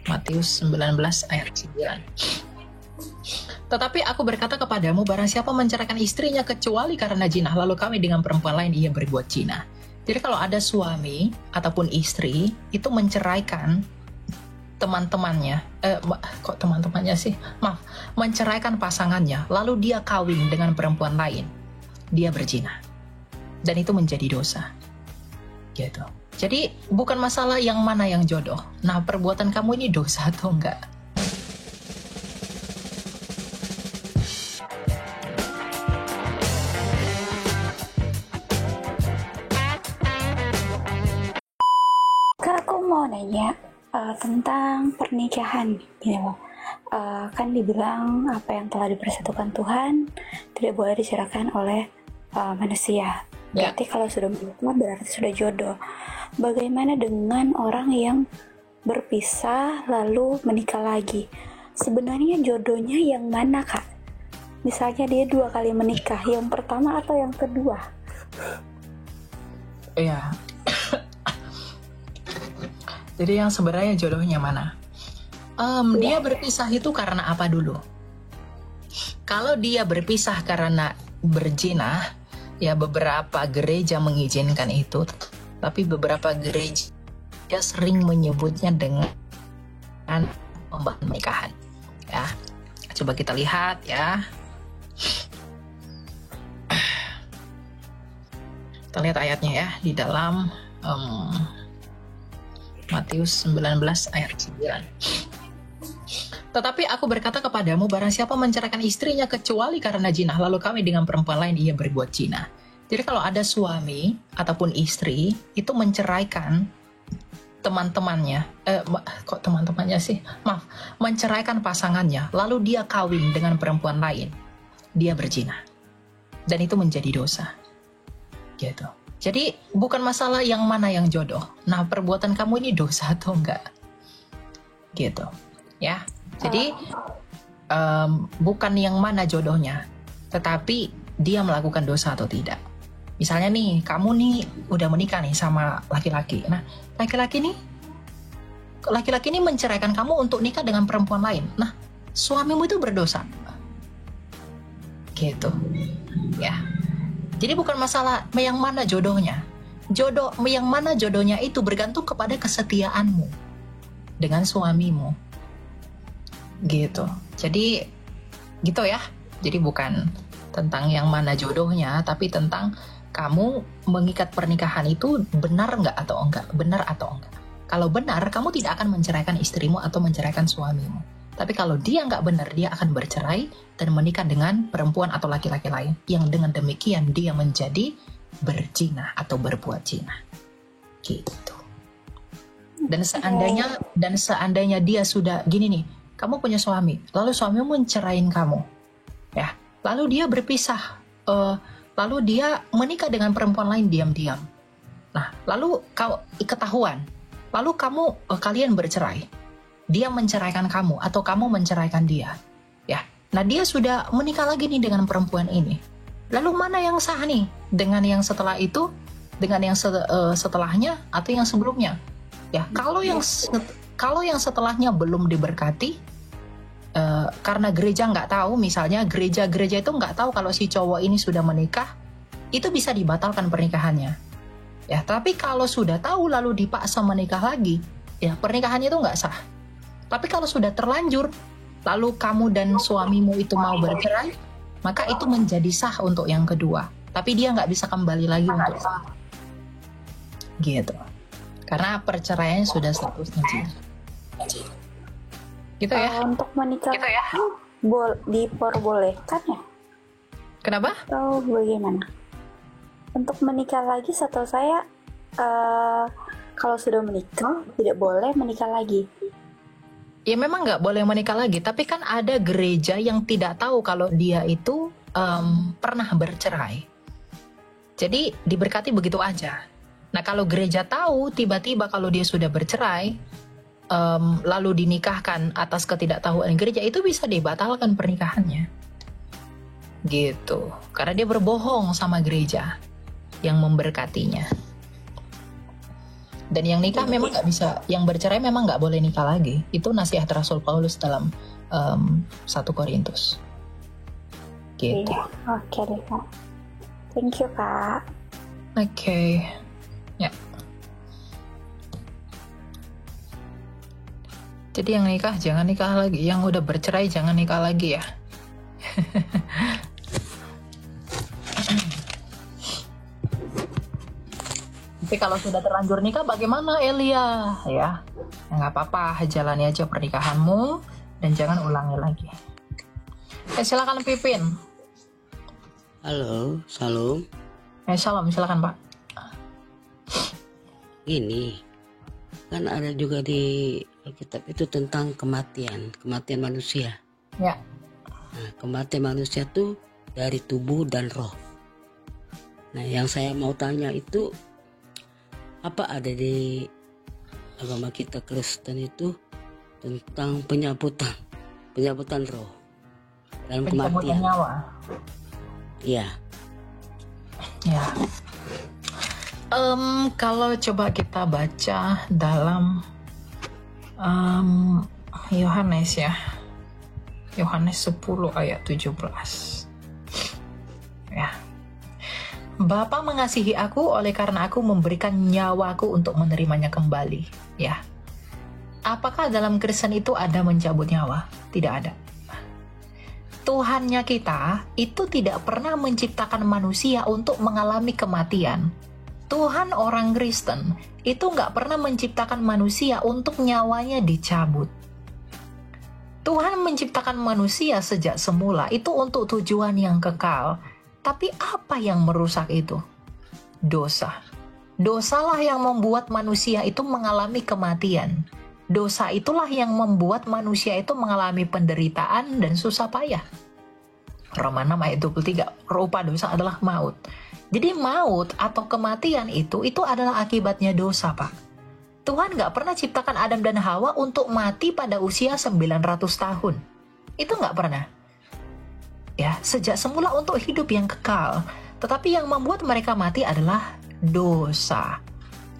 Matius 19 ayat 9. Tetapi aku berkata kepadamu, barang siapa menceraikan istrinya kecuali karena zina, lalu kawin dengan perempuan lain, ia berbuat zina. Jadi kalau ada suami ataupun istri itu menceraikan teman-temannya, menceraikan pasangannya, lalu dia kawin dengan perempuan lain, dia berzina. Dan itu menjadi dosa. Gitu. Jadi bukan masalah yang mana yang jodoh. Nah, perbuatan kamu ini dosa atau enggak? Kak, aku mau nanya tentang pernikahan, gitu loh. Kan dibilang apa yang telah dipersatukan Tuhan tidak boleh diceraikan oleh manusia. Berarti kalau sudah menikah berarti sudah jodoh. Bagaimana dengan orang yang berpisah lalu menikah lagi? Sebenarnya jodohnya yang mana, Kak? Misalnya dia 2 kali menikah, yang pertama atau yang kedua? Iya. Jadi yang sebenarnya jodohnya mana? Dia berpisah itu karena apa dulu? Kalau dia berpisah karena berzina, ya beberapa gereja mengizinkan itu, tapi beberapa gereja sering menyebutnya dengan pembahasan pernikahan. Ya, coba kita lihat ya. Kita lihat ayatnya ya di dalam Matius 19 ayat 9. Tetapi aku berkata kepadamu, barang siapa menceraikan istrinya kecuali karena zina, lalu kawin dengan perempuan lain, ia berbuat zina. Jadi kalau ada suami ataupun istri itu menceraikan teman-temannya, menceraikan pasangannya, lalu dia kawin dengan perempuan lain, dia berzina. Dan itu menjadi dosa. Gitu. Jadi bukan masalah yang mana yang jodoh. Nah, perbuatan kamu ini dosa atau enggak? Gitu. Ya. Jadi bukan yang mana jodohnya, tetapi dia melakukan dosa atau tidak. Misalnya nih, kamu nih udah menikah nih sama laki-laki. Nah, laki-laki ini menceraikan kamu untuk nikah dengan perempuan lain. Nah, suamimu itu berdosa. Gitu. Ya. Jadi bukan masalah yang mana jodohnya. Yang mana jodohnya itu bergantung kepada kesetiaanmu dengan suamimu. Gitu. Jadi gitu ya. Jadi bukan tentang yang mana jodohnya, tapi tentang kamu mengikat pernikahan itu benar nggak atau enggak, benar atau enggak. Kalau benar, kamu tidak akan menceraikan istrimu atau menceraikan suamimu. Tapi kalau dia nggak benar, dia akan bercerai dan menikah dengan perempuan atau laki-laki lain, yang dengan demikian dia menjadi berzina atau berbuat zina. Gitu. Dan seandainya dia sudah gini nih, kamu punya suami, lalu suamimu mencerain kamu, ya, lalu dia berpisah, lalu dia menikah dengan perempuan lain diam-diam. Nah, lalu kau ketahuan, lalu kalian bercerai. Dia menceraikan kamu atau kamu menceraikan dia, ya. Nah, dia sudah menikah lagi nih dengan perempuan ini. Lalu mana yang sah nih? Dengan yang setelah itu, dengan yang setelahnya atau yang sebelumnya? Ya, kalau yang setelahnya belum diberkati, karena gereja nggak tahu, misalnya gereja itu nggak tahu kalau si cowok ini sudah menikah, itu bisa dibatalkan pernikahannya. Ya, tapi kalau sudah tahu lalu dipaksa menikah lagi, ya pernikahannya itu nggak sah. Tapi kalau sudah terlanjur, lalu kamu dan suamimu itu mau bercerai, maka itu menjadi sah untuk yang kedua. Tapi dia nggak bisa kembali lagi untuk sah. Gitu. Karena perceraian sudah statusnya zina. Gitu ya. Untuk menikah diperbolehkan ya? Kenapa? Atau bagaimana? Untuk menikah lagi, setahu saya kalau sudah menikah tidak boleh menikah lagi. Ya memang nggak boleh menikah lagi, tapi kan ada gereja yang tidak tahu kalau dia itu pernah bercerai. Jadi diberkati begitu aja. Nah, kalau gereja tahu tiba-tiba kalau dia sudah bercerai, lalu dinikahkan atas ketidaktahuan gereja, itu bisa dibatalkan pernikahannya. Gitu. Karena dia berbohong sama gereja yang memberkatinya. Dan yang nikah memang nggak bisa, yang bercerai memang nggak boleh nikah lagi. Itu nasihat Rasul Paulus dalam 1 Korintus. Gitu. Iya, oke deh Kak. Thank you Kak. Oke. Ya. Jadi yang nikah jangan nikah lagi, yang udah bercerai jangan nikah lagi ya. Tapi kalau sudah terlanjur nikah bagaimana Elia? Ya nggak apa-apa, jalani aja pernikahanmu dan jangan ulangi lagi. Silakan Pipin. Halo, Salam. Salam, silakan Pak. Ini kan ada juga di Alkitab itu tentang kematian manusia. Ya. Nah, kematian manusia tuh dari tubuh dan roh. Nah, yang saya mau tanya itu apa ada di agama kita Kristen itu tentang penyambutan roh dalam kematian. Nyawa. Iya. Ya. Kalau coba kita baca dalam Yohanes ya. Yohanes 10 ayat 17. Ya. Bapa mengasihi aku oleh karena aku memberikan nyawaku untuk menerimanya kembali. Ya. Apakah dalam Kristen itu ada mencabut nyawa? Tidak ada. Tuhannya kita itu tidak pernah menciptakan manusia untuk mengalami kematian. Tuhan orang Kristen itu nggak pernah menciptakan manusia untuk nyawanya dicabut. Tuhan menciptakan manusia sejak semula itu untuk tujuan yang kekal. Tapi apa yang merusak itu? Dosa. Dosalah yang membuat manusia itu mengalami kematian. Dosa itulah yang membuat manusia itu mengalami penderitaan dan susah payah. Roma 6 ayat 23, rupa dosa adalah maut. Jadi maut atau kematian itu adalah akibatnya dosa, Pak. Tuhan gak pernah ciptakan Adam dan Hawa untuk mati pada usia 900 tahun. Itu gak pernah. Ya, sejak semula untuk hidup yang kekal. Tetapi yang membuat mereka mati adalah dosa.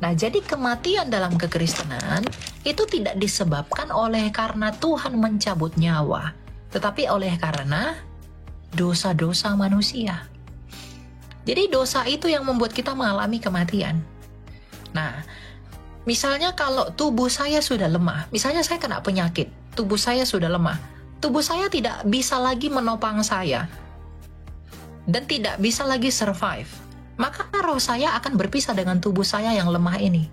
Nah, jadi kematian dalam kekristenan itu tidak disebabkan oleh karena Tuhan mencabut nyawa, tetapi oleh karena dosa-dosa manusia. Jadi dosa itu yang membuat kita mengalami kematian. Nah, misalnya kalau tubuh saya sudah lemah, misalnya saya kena penyakit, tubuh saya sudah lemah, tubuh saya tidak bisa lagi menopang saya dan tidak bisa lagi survive, maka roh saya akan berpisah dengan tubuh saya yang lemah ini.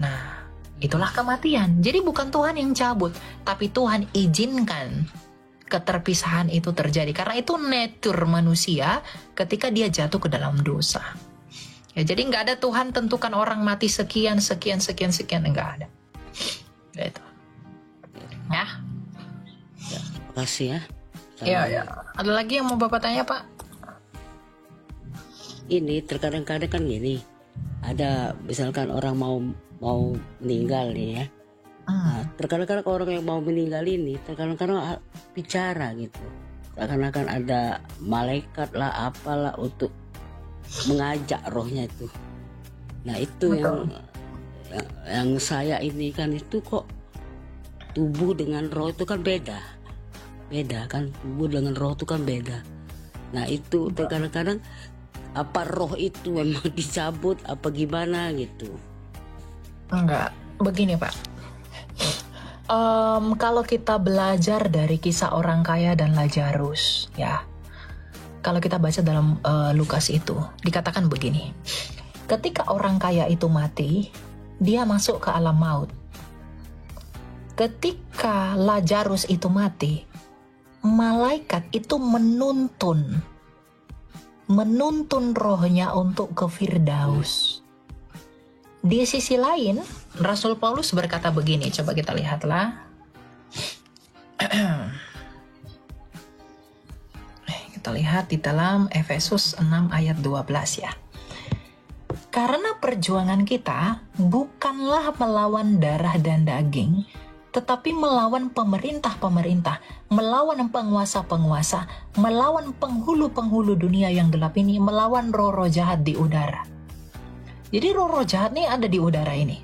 Nah, itulah kematian. Jadi bukan Tuhan yang cabut, tapi Tuhan izinkan keterpisahan itu terjadi. Karena itu nature manusia ketika dia jatuh ke dalam dosa. Ya, jadi nggak ada Tuhan tentukan orang mati sekian, nggak ada. Gitu. Ya. Terima kasih ya. Ya. Ada lagi yang mau Bapak tanya, Pak? Ini terkadang-kadang kan gini, ada misalkan orang mau meninggal nih ya. Nah, terkadang-kadang orang yang mau meninggal ini terkadang-kadang bicara gitu, seakan-akan ada malaikat lah apalah untuk mengajak rohnya itu. Nah itu yang saya ini kan itu kok tubuh dengan roh itu kan beda kan, tubuh dengan roh itu kan beda. Nah itu terkadang-kadang apa roh itu memang dicabut apa gimana gitu? Enggak, begini Pak. Kalau kita belajar dari kisah orang kaya dan Lazarus, ya, kalau kita baca dalam Lukas itu, dikatakan begini, ketika orang kaya itu mati, dia masuk ke alam maut. Ketika Lazarus itu mati, malaikat itu menuntun rohnya untuk ke Firdaus. Di sisi lain, Rasul Paulus berkata begini, coba kita lihatlah. Kita lihat di dalam Efesus 6 ayat 12 ya. Karena perjuangan kita bukanlah melawan darah dan daging, tetapi melawan pemerintah-pemerintah, melawan penguasa-penguasa, melawan penghulu-penghulu dunia yang gelap ini, melawan roh-roh jahat di udara. Jadi roh-roh jahat nih ada di udara ini.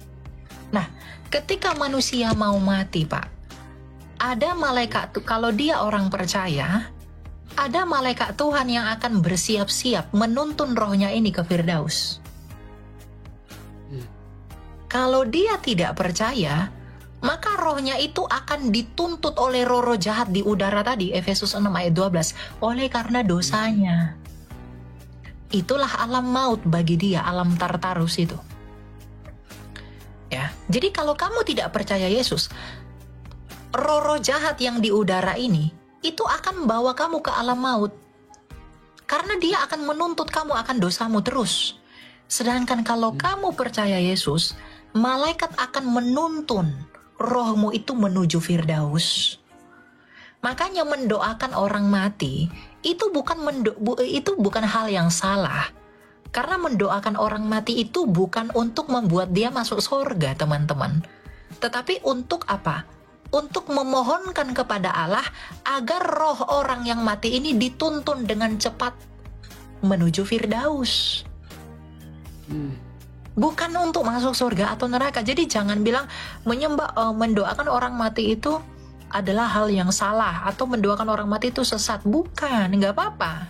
Nah, ketika manusia mau mati, Pak, ada malaikat, kalau dia orang percaya, ada malaikat Tuhan yang akan bersiap-siap menuntun rohnya ini ke Firdaus. Kalau dia tidak percaya, maka rohnya itu akan dituntut oleh roh-roh jahat di udara tadi, Efesus 6 ayat 12, oleh karena dosanya. Itulah alam maut bagi dia, alam Tartarus itu. Ya, jadi kalau kamu tidak percaya Yesus, roh-roh jahat yang di udara ini, itu akan bawa kamu ke alam maut. Karena dia akan menuntut kamu akan dosamu terus. Sedangkan kalau kamu percaya Yesus, malaikat akan menuntun rohmu itu menuju Firdaus. Makanya mendoakan orang mati itu bukan hal yang salah. Karena mendoakan orang mati itu bukan untuk membuat dia masuk surga, teman-teman. Tetapi untuk apa? Untuk memohonkan kepada Allah agar roh orang yang mati ini dituntun dengan cepat menuju Firdaus. Bukan untuk masuk surga atau neraka. Jadi jangan bilang mendoakan orang mati itu adalah hal yang salah atau mendoakan orang mati itu sesat. Bukan, nggak apa-apa.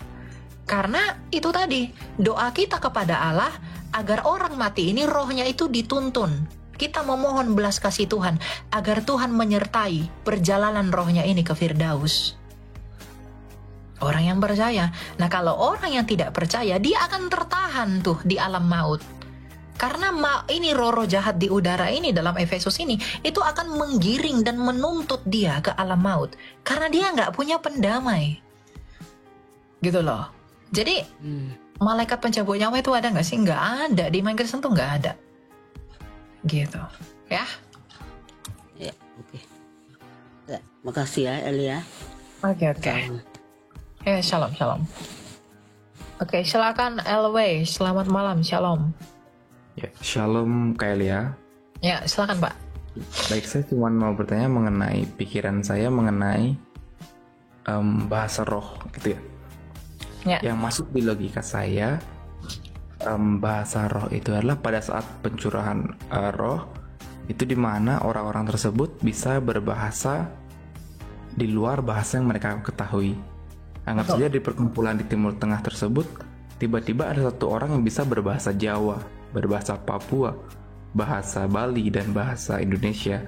Karena itu tadi, doa kita kepada Allah agar orang mati ini rohnya itu dituntun. Kita memohon belas kasih Tuhan agar Tuhan menyertai perjalanan rohnya ini ke Firdaus. Orang yang percaya. Nah, kalau orang yang tidak percaya, dia akan tertahan tuh di alam maut. Karena ini roh-roh jahat di udara ini dalam Efesus ini, itu akan menggiring dan menuntut dia ke alam maut. Karena dia nggak punya pendamai. Gitu loh. Jadi, malaikat pencabut nyawa itu ada nggak sih? Nggak ada. Di iman Kristen tuh nggak ada. Gitu. Ya? Ya, oke. Ya, makasih ya, Elia. Oke. Shalom. Oke, silakan LW. Selamat malam, shalom. Ya, shalom Kak Elia. Ya, silakan Pak. Baik, saya cuma mau bertanya mengenai pikiran saya mengenai bahasa roh gitu ya. Yang masuk di logika saya, bahasa roh itu adalah pada saat pencurahan roh, itu dimana orang-orang tersebut bisa berbahasa di luar bahasa yang mereka ketahui. Anggap saja di perkumpulan di Timur Tengah tersebut, tiba-tiba ada satu orang yang bisa berbahasa Jawa, berbahasa Papua, bahasa Bali, dan bahasa Indonesia.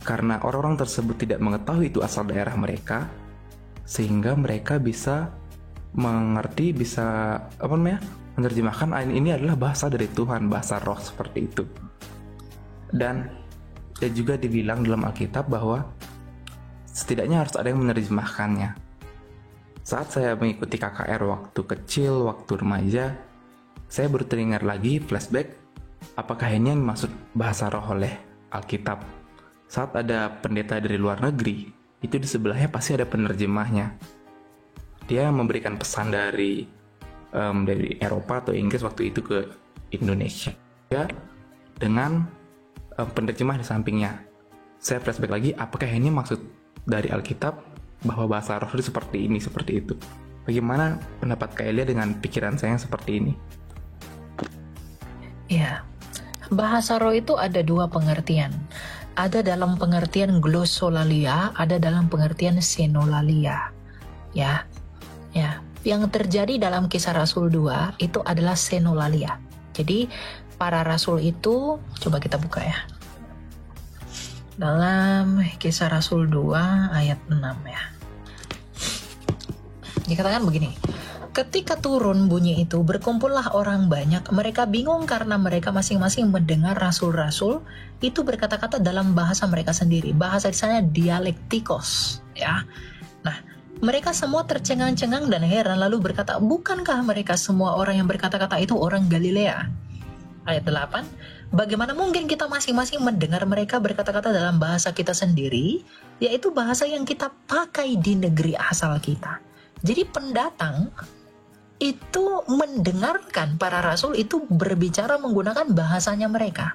Karena orang-orang tersebut tidak mengetahui itu asal daerah mereka, sehingga mereka bisa mengerti, bisa menerjemahkan ini adalah bahasa dari Tuhan, bahasa roh seperti itu. Dan juga dibilang dalam Alkitab bahwa setidaknya harus ada yang menerjemahkannya. Saat saya mengikuti KKR waktu kecil, waktu remaja, saya baru teringat lagi flashback, apakah ini yang dimaksud bahasa roh oleh Alkitab. Saat ada pendeta dari luar negeri, itu di sebelahnya pasti ada penerjemahnya. Dia memberikan pesan dari Eropa atau Inggris waktu itu ke Indonesia. Ya, dengan penerjemah di sampingnya. Saya flashback lagi, apakah ini maksud dari Alkitab bahwa bahasa roh itu seperti ini, seperti itu. Bagaimana pendapat Kak Elia dengan pikiran saya yang seperti ini? Ya, bahasa roh itu ada dua pengertian. Ada dalam pengertian glossolalia, ada dalam pengertian senolalia. Ya. Yang terjadi dalam Kisah Rasul 2 itu adalah senolalia. Jadi para rasul itu, coba kita buka ya. Dalam Kisah Rasul 2 ayat 6 ya. Dikatakan begini, ketika turun bunyi itu, berkumpullah orang banyak. Mereka bingung karena mereka masing-masing mendengar rasul-rasul itu berkata-kata dalam bahasa mereka sendiri. Bahasa di sana dialektikos, ya. Nah, mereka semua tercengang-cengang dan heran lalu berkata, bukankah mereka semua orang yang berkata-kata itu orang Galilea? Ayat 8, bagaimana mungkin kita masing-masing mendengar mereka berkata-kata dalam bahasa kita sendiri, yaitu bahasa yang kita pakai di negeri asal kita. Jadi pendatang itu mendengarkan para rasul itu berbicara menggunakan bahasanya mereka.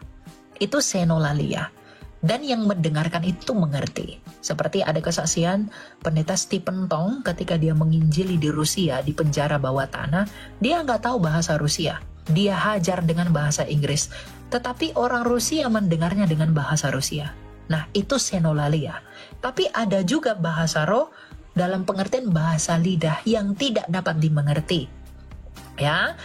Itu senolalia. Dan yang mendengarkan itu mengerti. Seperti ada kesaksian pendeta Stephen Tong ketika dia menginjili di Rusia, di penjara bawah tanah, dia nggak tahu bahasa Rusia. dia hajar dengan bahasa Inggris, tetapi orang Rusia mendengarnya dengan bahasa Rusia. Nah, itu senolalia. Tapi ada juga bahasa roh dalam pengertian bahasa lidah yang tidak dapat dimengerti. Ya,